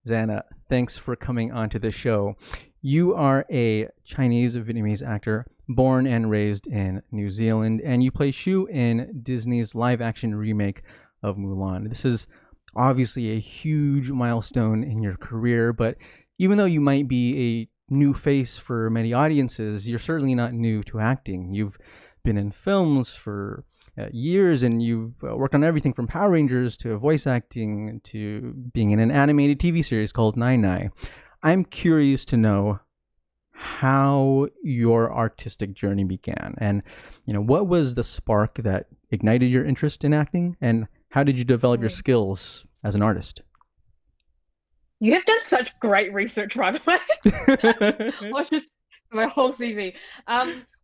Xana, thanks for coming onto the show. You are a Chinese Vietnamese actor born and raised in New Zealand, and you play Shu in Disney's live action remake of Mulan. This is obviously a huge milestone in your career, but even though you might be a new face for many audiences, you're certainly not new to acting. You've been in films for years, and you've worked on everything from Power Rangers to voice acting to being in an animated TV series called Nai. I'm curious to know how your artistic journey began, and what was the spark that ignited your interest in acting, and how did you develop your skills as an artist? You have done such great research, by the way. Or just my whole CV.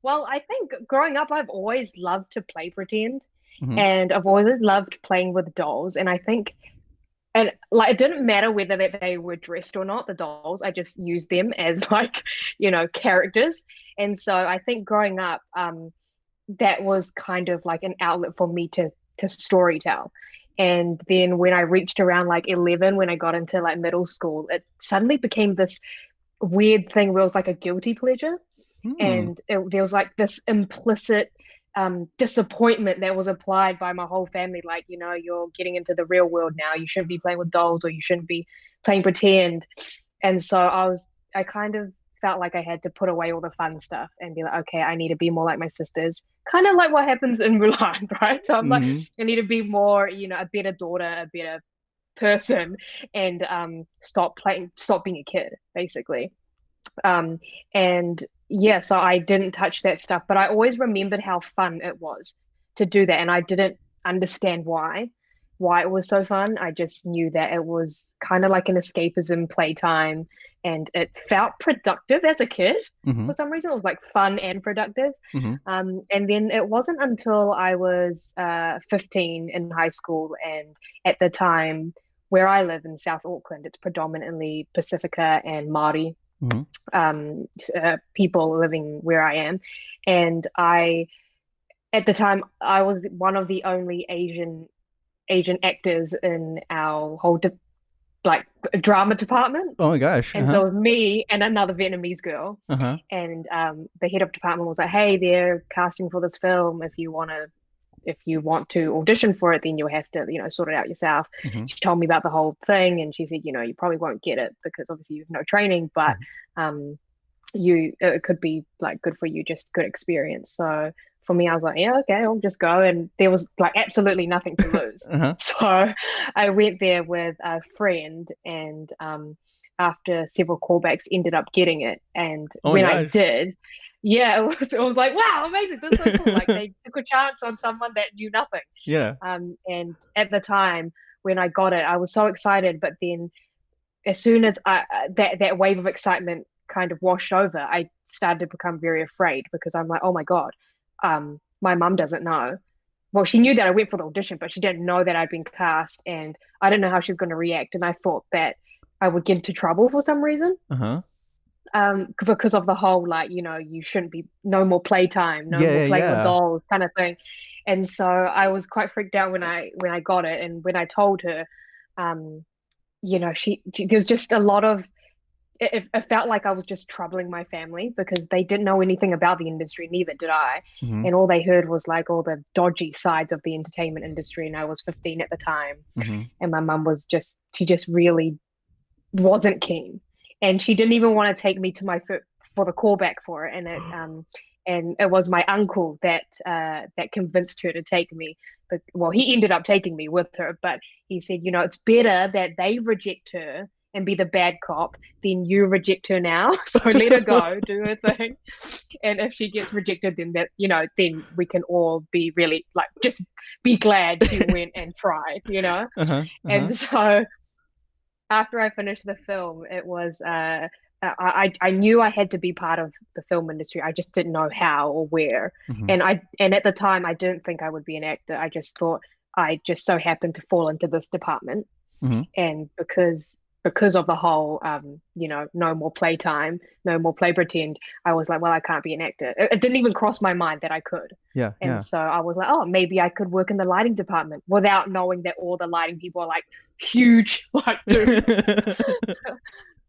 Well, I think growing up, I've always loved to play pretend, Hmm. and I've always loved playing with dolls. And I think, and like, it didn't matter whether that they were dressed or not, the dolls. I just used them as like, characters. And so I think growing up, that was kind of like an outlet for me to story tell. And then when I reached around like 11, when I got into like middle school, it suddenly became this weird thing where it was like a guilty pleasure. Hmm. And there was like this implicit disappointment that was applied by my whole family. Like, you're getting into the real world now. You shouldn't be playing with dolls, or you shouldn't be playing pretend. And so I kind of felt like I had to put away all the fun stuff and be like, okay, I need to be more like my sisters. Kind of like what happens in Mulan, right? So I'm like, Hmm. I need to be more, a better daughter, a better person, and stop being a kid, basically. Um, and yeah, so I didn't touch that stuff, but I always remembered how fun it was to do that. And I didn't understand why it was so fun. I just knew that it was kind of like an escapism playtime, and it felt productive as a kid. Hmm. For some reason, it was like fun and productive. Hmm. And then it wasn't until I was 15 in high school, and at the time where I live in South Auckland, it's predominantly Pacifica and Māori Hmm. people living where I am. And at the time, I was one of the only Asian actors in our whole like drama department. Oh my gosh. And so it was me and another Vietnamese girl. Uh-huh. And the head of department was like, "Hey, they're casting for this film. If you want to audition for it, then you'll have to, sort it out yourself." Hmm. She told me about the whole thing, and she said, you probably won't get it because obviously you have no training, but um, it could be like good for you, just good experience. So for me, I was like, yeah, okay, I'll just go. And there was like absolutely nothing to lose. Uh-huh. So I went there with a friend, and after several callbacks, ended up getting it. And Oh my when I gosh. did, yeah, it was like, wow, amazing. This is so cool. Like they took a chance on someone that knew nothing. Yeah. And at the time when I got it, I was so excited. But then as soon as that wave of excitement kind of washed over, I started to become very afraid because I'm like, oh my God, my mum doesn't know. Well, she knew that I went for the audition, but she didn't know that I'd been cast, and I didn't know how she was going to react. And I thought that I would get into trouble for some reason, Uh-huh. because of the whole like, you shouldn't be, no more playtime, no Yeah, more yeah, playing with yeah. dolls, kind of thing. And so I was quite freaked out when I got it, and when I told her, um, there was just a lot of it felt like I was just troubling my family because they didn't know anything about the industry, neither did I. Hmm. And all they heard was like all the dodgy sides of the entertainment industry. And I was 15 at the time. Hmm. And my mum she just really wasn't keen. And she didn't even want to take me to for the callback for it. And it was my uncle that convinced her to take me. But well, he ended up taking me with her, but he said, it's better that they reject her and be the bad cop than you reject her now. So let her go, do her thing. And if she gets rejected, then then we can all be really like just be glad she went and tried. Uh-huh. Uh-huh. And so after I finished the film, it was I knew I had to be part of the film industry. I just didn't know how or where. Hmm. And at the time I didn't think I would be an actor. I just thought I just so happened to fall into this department. Hmm. And because of the whole no more playtime, no more play pretend, I was like, well, I can't be an actor. It didn't even cross my mind that I could. Yeah, And yeah. so I was like, oh, maybe I could work in the lighting department, without knowing that all the lighting people are like huge like dudes.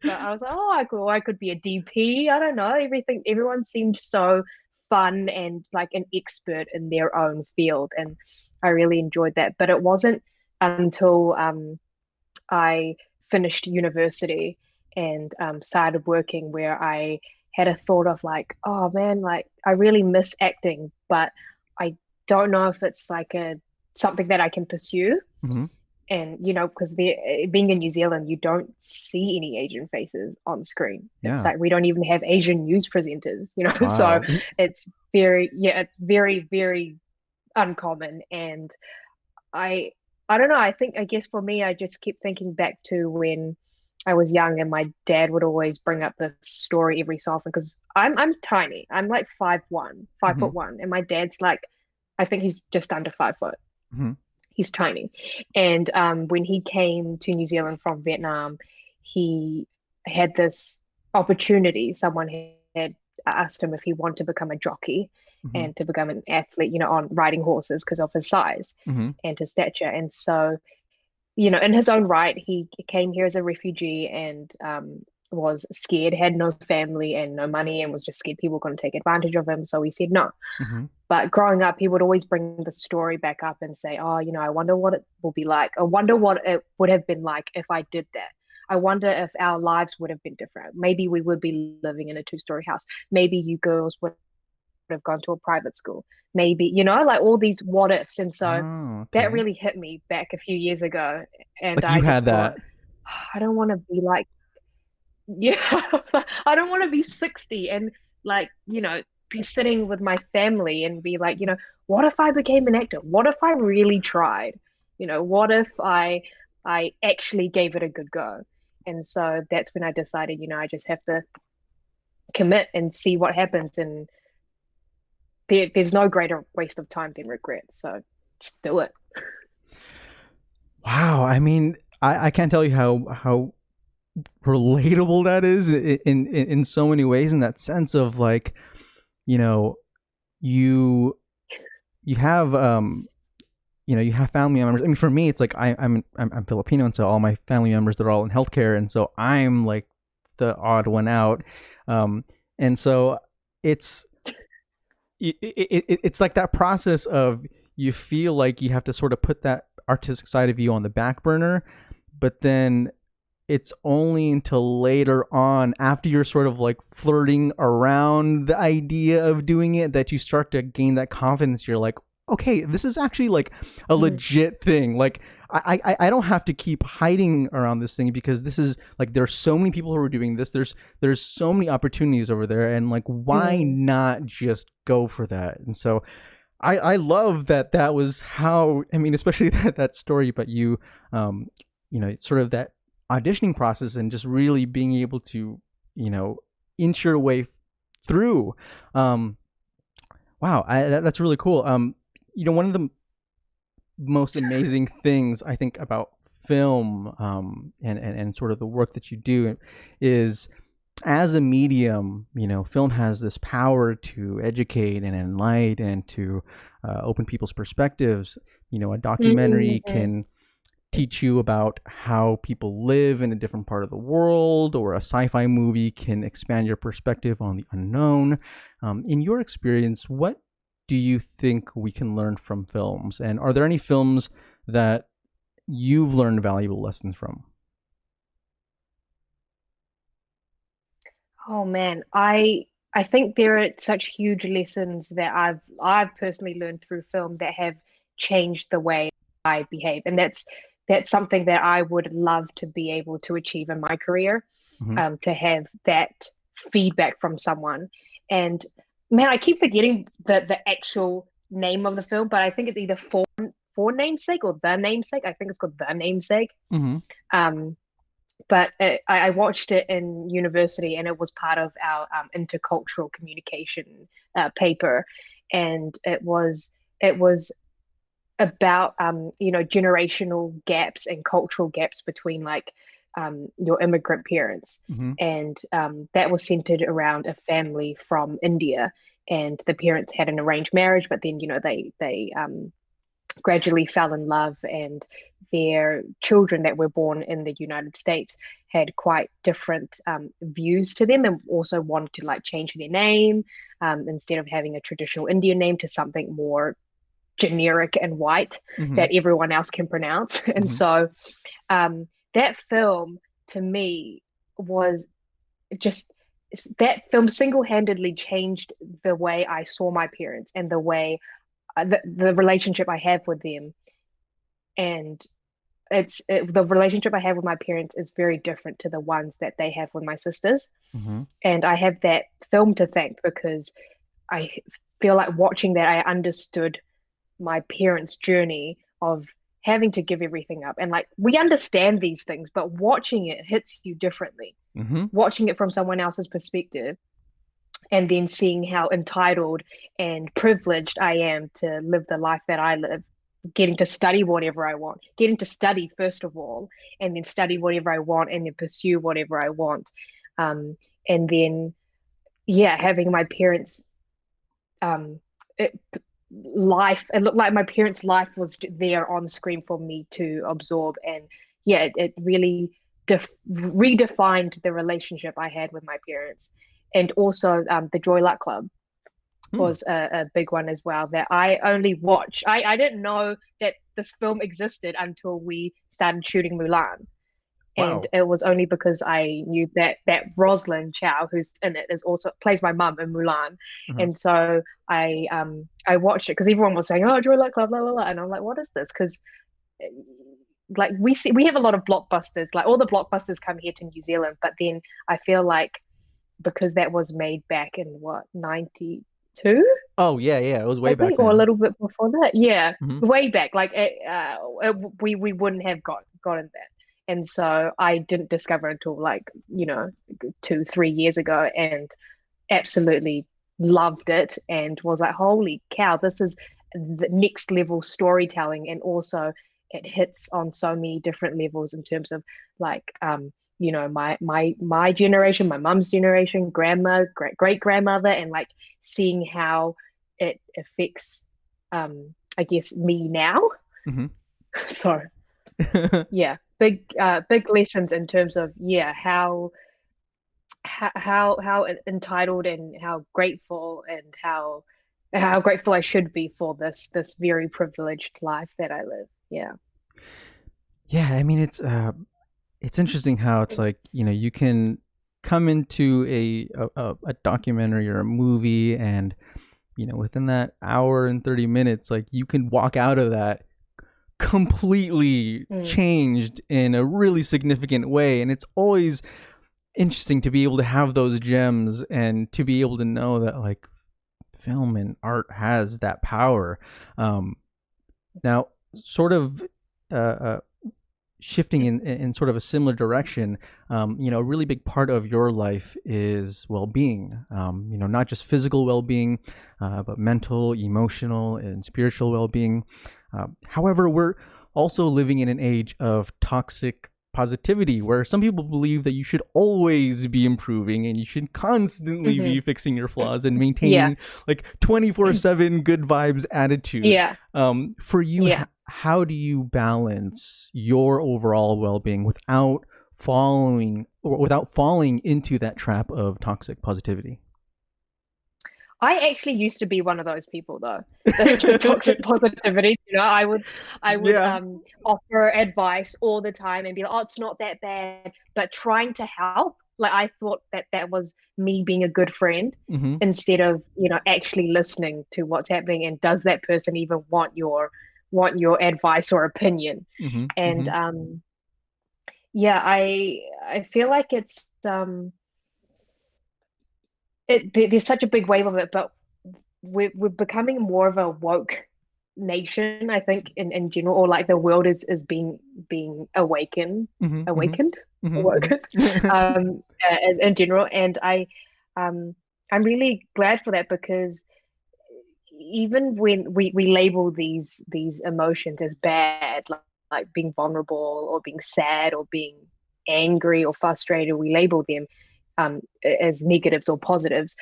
But I was like, oh, I could be a DP. I don't know. Everyone seemed so fun and like an expert in their own field, and I really enjoyed that. But it wasn't until I finished university and started working where I had a thought of like, oh man, like I really miss acting, but I don't know if it's like a something that I can pursue. Hmm. And because being in New Zealand, you don't see any Asian faces on screen. It's Yeah. like we don't even have Asian news presenters, so Wow. it's it's very, very uncommon. And I I don't know. I guess for me, I just keep thinking back to when I was young, and my dad would always bring up this story every so often because I'm tiny. I'm like 5'1", five Hmm. foot one, and my dad's like, I think he's just under 5 foot. Hmm. He's tiny. And when he came to New Zealand from Vietnam, he had this opportunity. Someone had asked him if he wanted to become a jockey Hmm. and to become an athlete, on riding horses because of his size Hmm. and his stature. And so, in his own right, he came here as a refugee and was scared, had no family and no money, and was just scared people were going to take advantage of him. So he said no. Hmm. But growing up, he would always bring the story back up and say, oh, I wonder what it will be like. I wonder what it would have been like if I did that. I wonder if our lives would have been different. Maybe we would be living in a two-story house. Maybe you girls would have gone to a private school. Maybe, like all these what ifs. And so Oh, that okay. really hit me back a few years ago. And Like you I had just thought, that. I don't want to be like, yeah, I don't want to be 60 and like, be sitting with my family and be like, what if I became an actor? What if I really tried? What if I actually gave it a good go? And so that's when I decided, I just have to commit and see what happens. And there's no greater waste of time than regret. So just do it. Wow. I mean, I can't tell you how relatable that is in so many ways. In that sense of like, you know, you you have you have family members. I mean, for me, it's like I'm Filipino, and so all my family members, they're all in healthcare, and so I'm like the odd one out. Um, and so it's it's like that process of you feel like you have to sort of put that artistic side of you on the back burner, but then it's only until later on, after you're sort of like flirting around the idea of doing it, that you start to gain that confidence. You're like, okay, this is actually like a Mm, legit thing. Like I don't have to keep hiding around this thing, because this is like there's so many people who are doing this. There's so many opportunities over there, and like why mm, not just go for that? And so I love that that was how, I mean, especially that story about you, um, sort of that auditioning process and just really being able to, you know, inch your way through. Um, wow, that's really cool. One of the most amazing things I think about film, and sort of the work that you do is, as a medium, film has this power to educate and enlighten and to open people's perspectives. A documentary mm, can teach you about how people live in a different part of the world, or a sci-fi movie can expand your perspective on the unknown. In your experience, what do you think we can learn from films, and are there any films that you've learned valuable lessons from? Oh man, I think there are such huge lessons that I've personally learned through film that have changed the way I behave, and that's something that I would love to be able to achieve in my career, Hmm. to have that feedback from someone. And man, I keep forgetting the actual name of the film, but I think it's either for namesake or the namesake. I think it's called the namesake. Hmm. Um, but I watched it in university, and it was part of our intercultural communication paper, and it was about generational gaps and cultural gaps between like your immigrant parents, Hmm. and that was centered around a family from India, and the parents had an arranged marriage, but then they gradually fell in love, and their children that were born in the United States had quite different views to them, and also wanted to like change their name, instead of having a traditional Indian name to something more generic and white Mm-hmm. that everyone else can pronounce. And Mm-hmm. so that film to me was just that film single-handedly changed the way I saw my parents and the way the relationship I have with them. And the relationship I have with my parents is very different to the ones that they have with my sisters. Mm-hmm. And I have that film to thank because I feel like watching that I understood my parents' journey of having to give everything up. And like we understand these things, but watching it hits you differently. Mm-hmm. Watching it from someone else's perspective and then seeing how entitled and privileged I am to live the life that I live, getting to study whatever I want, getting to study first of all, and then study whatever I want, and then pursue whatever I want. And then, yeah, having my parents' um, it, life, it looked like my parents' life was there on screen for me to absorb. And yeah, it really redefined the relationship I had with my parents. And also, the Joy Luck Club Mm. was a big one as well that I only watched. I didn't know that this film existed until we started shooting Mulan. And Wow. it was only because I knew that Rosalind Chow, who's in it, is also plays my mum in Mulan. Uh-huh. And so I watched it because everyone was saying, "Oh, Joy Luck Club, blah blah blah," and I'm like, "What is this?" Because like we have a lot of blockbusters, like all the blockbusters come here to New Zealand, but then I feel like because that was made back in what 92, Oh yeah, yeah. It was way I back think, or a then. little bit before that. Yeah, Mm-hmm. way back. Like we wouldn't have gotten that, and so I didn't discover until like 2-3 years ago, and absolutely loved it, and was like, holy cow, this is the next level storytelling, and also it hits on so many different levels in terms of like my generation, my mum's generation, grandma, great grandmother, and like seeing how it affects I guess me now. Mm-hmm. So yeah, big lessons in terms of how entitled and how grateful, and how grateful I should be for this very privileged life that I live. Yeah. Yeah, I mean it's interesting how it's like, you can come into a documentary or a movie, and within that hour and 30 minutes, like, you can walk out of that completely Mm. changed in a really significant way. And it's always interesting to be able to have those gems and to be able to know that, like, film and art has that power. um Now, sort of uh, uh shifting in sort of a similar direction, a really big part of your life is well-being. Not just physical well-being, but mental, emotional, and spiritual well-being. However, we're also living in an age of toxic positivity, where some people believe that you should always be improving and you should constantly Hmm. be fixing your flaws and Yeah. maintaining like 24/7 good vibes attitude. Yeah. For you, Yeah. how do you balance your overall well-being without falling into that trap of toxic positivity? I actually used to be one of those people though. The toxic positivity, I would Yeah. offer advice all the time and be like, "Oh, it's not that bad," but trying to help. Like I thought that was me being a good friend Mm-hmm. instead of, actually listening to what's happening, and does that person even want your advice or opinion? Mm-hmm. And Mm-hmm. yeah, I feel like there's such a big wave of it, but we're becoming more of a woke nation, I think, in general, or like the world is being Mm-hmm. Mm-hmm. awakened, Mm-hmm. awoken, in general. And um, I'm really glad for that, because even when we label these emotions as bad, like being vulnerable or being sad or being angry or frustrated, we label them as negatives or positives,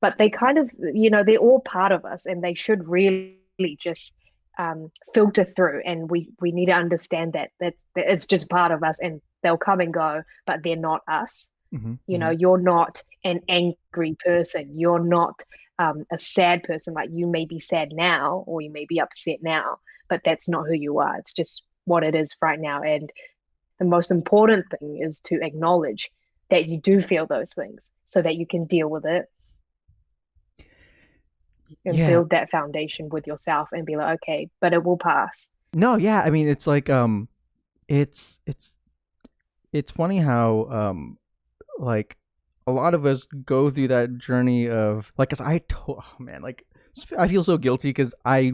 but they kind of, they're all part of us, and they should really just filter through, and we need to understand that it's just part of us, and they'll come and go, but they're not us. Mm-hmm. You know, Mm-hmm. you're not an angry person. You're not a sad person. Like, you may be sad now, or you may be upset now, but that's not who you are. It's just what it is right now. And the most important thing is to acknowledge that you do feel those things, so that you can deal with it and Yeah. build that foundation with yourself and be like, okay, but it will pass. No, yeah. I mean, it's like it's it's it's funny how like a lot of us go through that journey of like, cause oh man, like I feel so guilty because I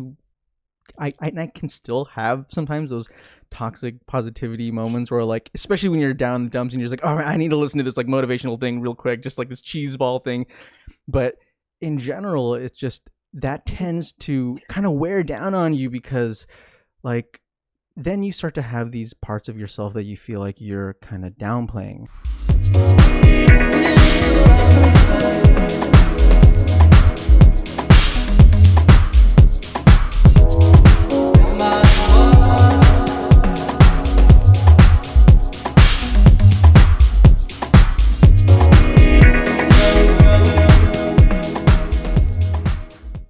can still have sometimes those toxic positivity moments where like, especially when you're down in the dumps and you're just like, oh, I need to listen to this like motivational thing real quick, just like this cheese ball thing. But in general, it's just that tends to kind of wear down on you because like then you start to have these parts of yourself that you feel like you're kind of downplaying.